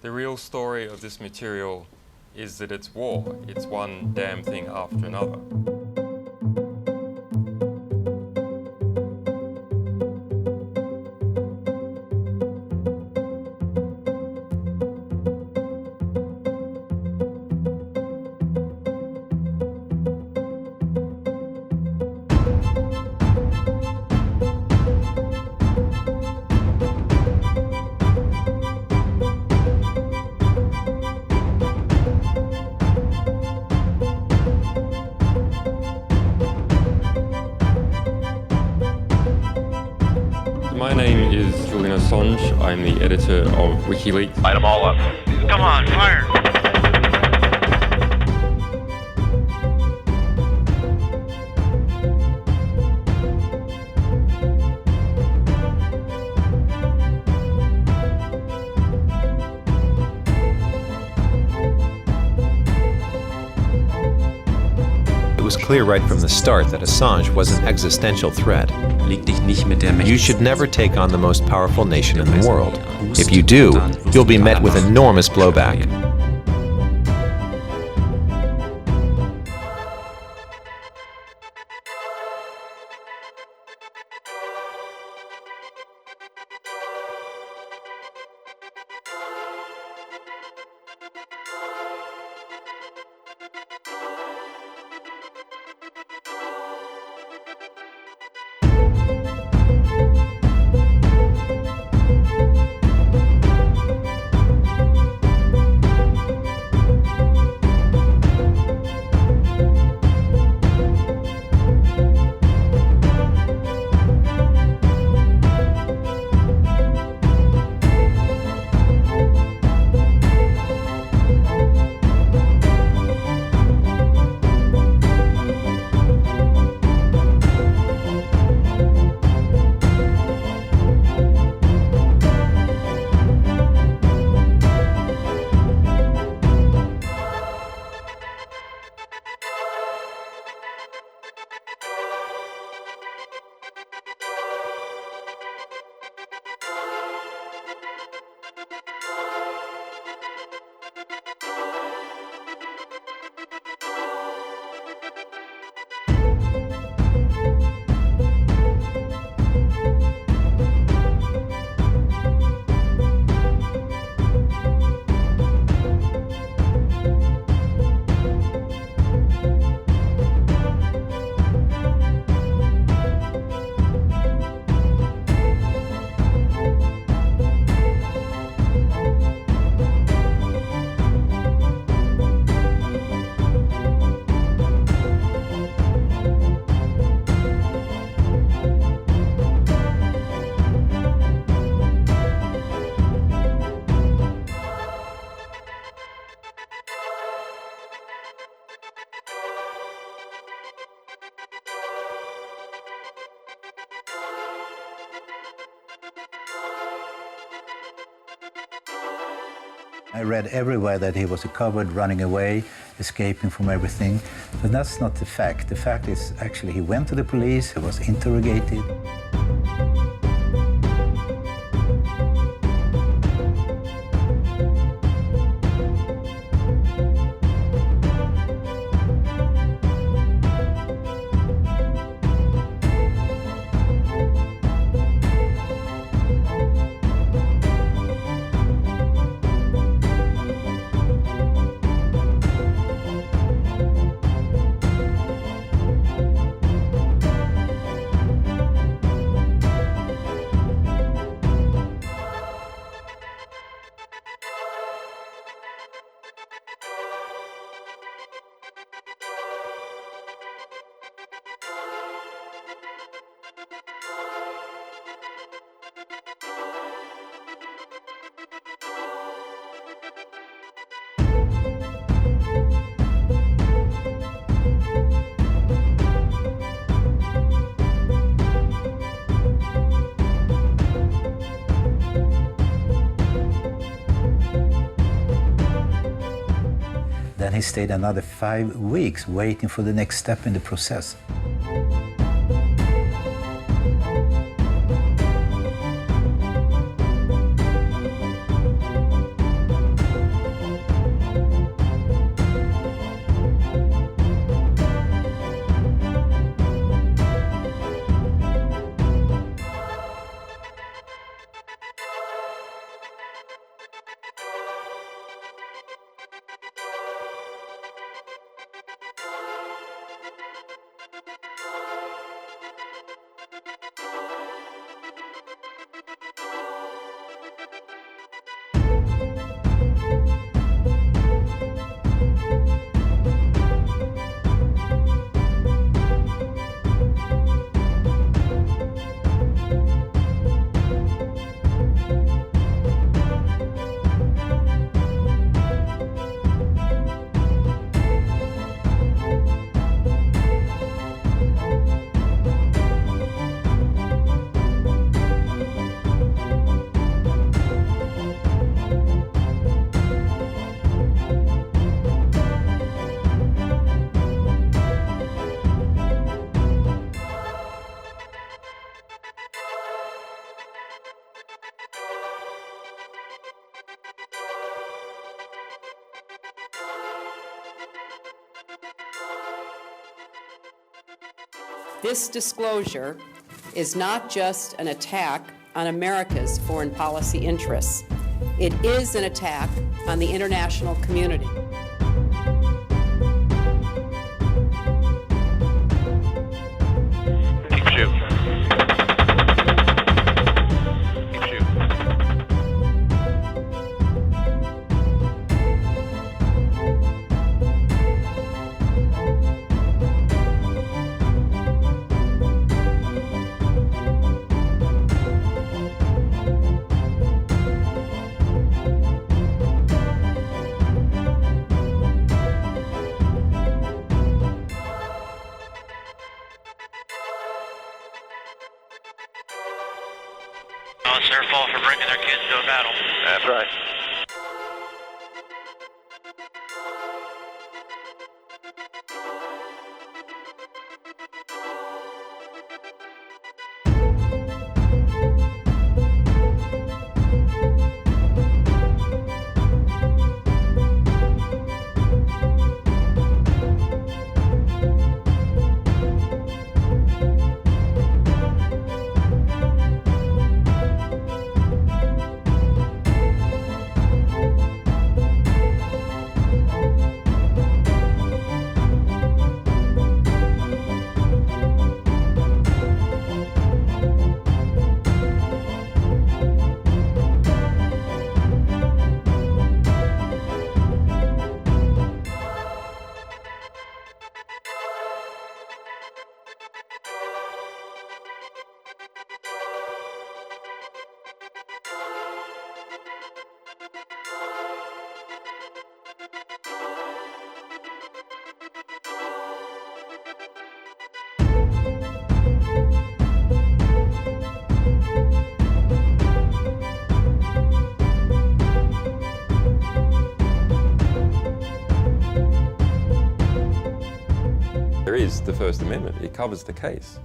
The real story of this material is that it's war. It's one damn thing after another. My name is Julian Assange. I'm the editor of WikiLeaks. Light them all up. Come on, fire! It was clear right from the start that Assange was an existential threat. You should never take on the most powerful nation in the world. If you do, you'll be met with enormous blowback. I read everywhere that he was recovered, running away, escaping from everything. But that's not the fact. The fact is actually he went to the police, he was interrogated. Then he stayed another 5 weeks waiting for the next step in the process. This disclosure is not just an attack on America's foreign policy interests. It is an attack on the international community. Keep shooting. Keep shooting. Oh, it's their fault for bringing their kids to a battle. That's right. There is the First Amendment. It covers the case.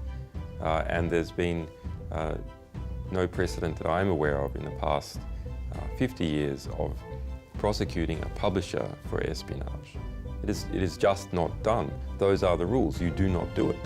And there's been no precedent that I'm aware of in the past 50 years of prosecuting a publisher for espionage. It is just not done. Those are the rules. You do not do it.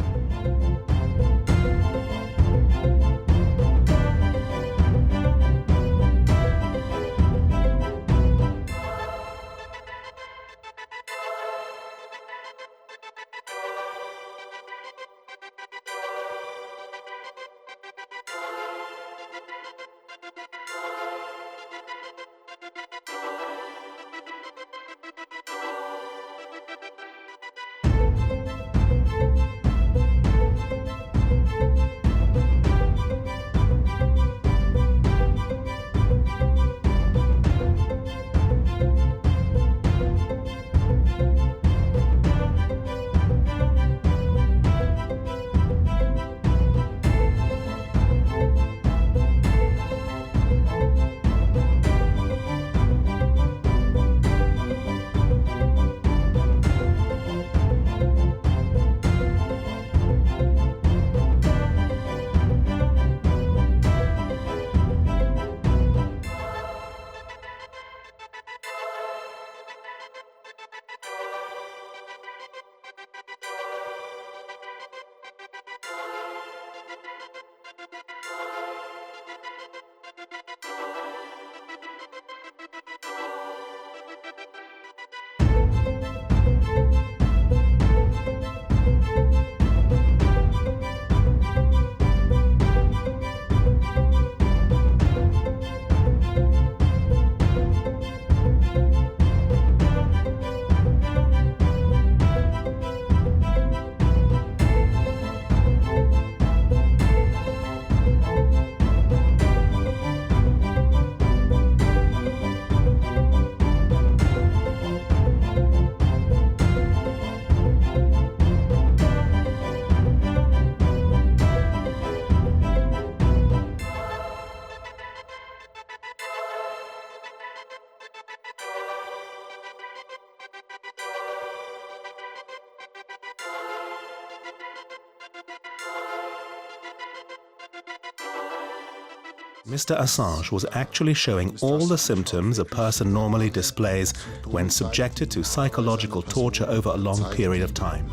Mr. Assange was actually showing all the symptoms a person normally displays when subjected to psychological torture over a long period of time.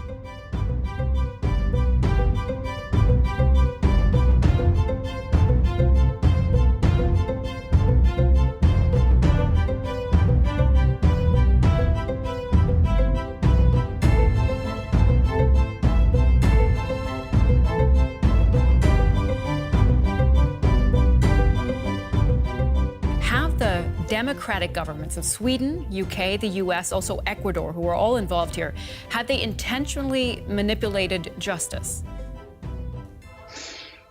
democratic governments of Sweden, UK, the US, also Ecuador, who are all involved here, had they intentionally manipulated justice?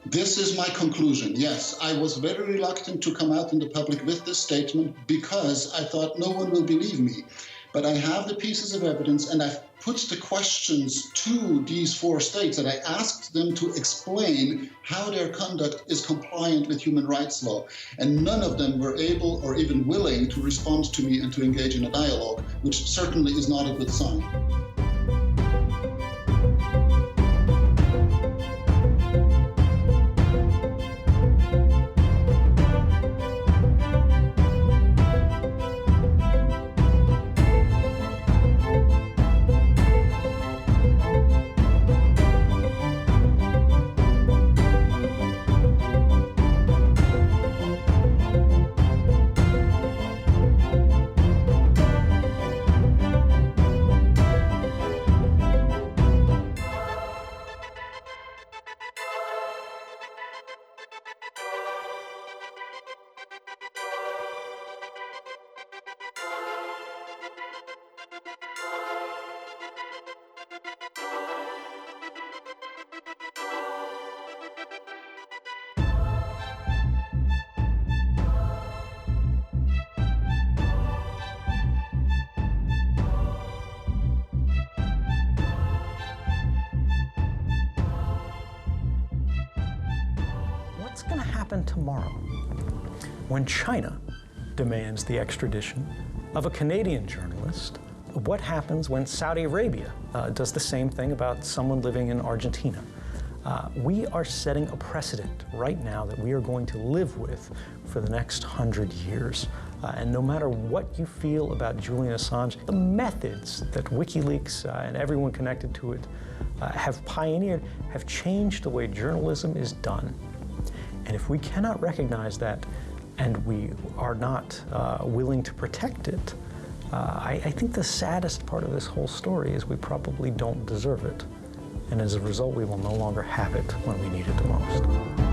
This is my conclusion, yes. I was very reluctant to come out in the public with this statement because I thought no one will believe me. But I have the pieces of evidence, and I've put the questions to these 4 states, and I asked them to explain how their conduct is compliant with human rights law. And none of them were able or even willing to respond to me and to engage in a dialogue, which certainly is not a good sign. What's going to happen tomorrow when China demands the extradition of a Canadian journalist? What happens when Saudi Arabia does the same thing about someone living in Argentina? We are setting a precedent right now that we are going to live with for the next 100 years. And no matter what you feel about Julian Assange, the methods that WikiLeaks and everyone connected to it have pioneered have changed the way journalism is done. And if we cannot recognize that and we are not willing to protect it, I think the saddest part of this whole story is we probably don't deserve it. And as a result, we will no longer have it when we need it the most.